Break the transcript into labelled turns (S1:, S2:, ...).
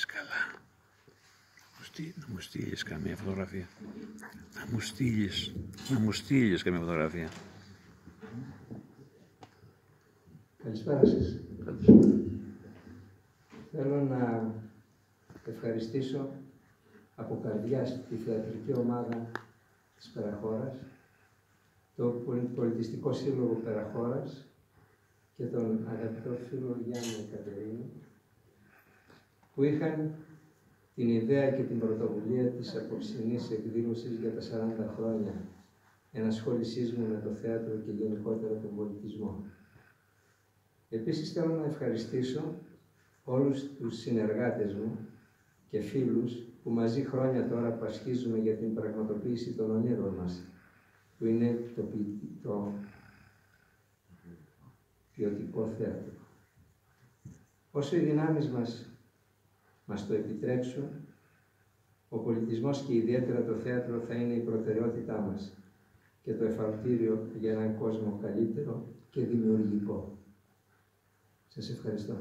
S1: κάνεις καλά. Να μου στείλεις καμία φωτογραφία. Να μου στείλεις καμία φωτογραφία.
S2: Καλησπέρα σας. Θέλω να ευχαριστήσω από καρδιάς τη θεατρική ομάδα της Περαχώρας, το Πολιτιστικό Σύλλογο Περαχώρας και τον αγαπητό φίλο Γιάννη Κατερίνη, που είχαν την ιδέα και την πρωτοβουλία της απόψινής εκδήλωσης για τα 40 χρόνια ενασχόλησής μου με το θέατρο και γενικότερα τον πολιτισμό. Επίσης θέλω να ευχαριστήσω όλους τους συνεργάτες μου και φίλους που μαζί χρόνια τώρα πασχίζουμε για την πραγματοποίηση των ονείρων μας, που είναι το ποιοτικό θέατρο. Όσο οι δυνάμεις μας το επιτρέψουν, ο πολιτισμός και ιδιαίτερα το θέατρο θα είναι η προτεραιότητά μας και το εφαλτήριο για έναν κόσμο καλύτερο και δημιουργικό. Σας ευχαριστώ.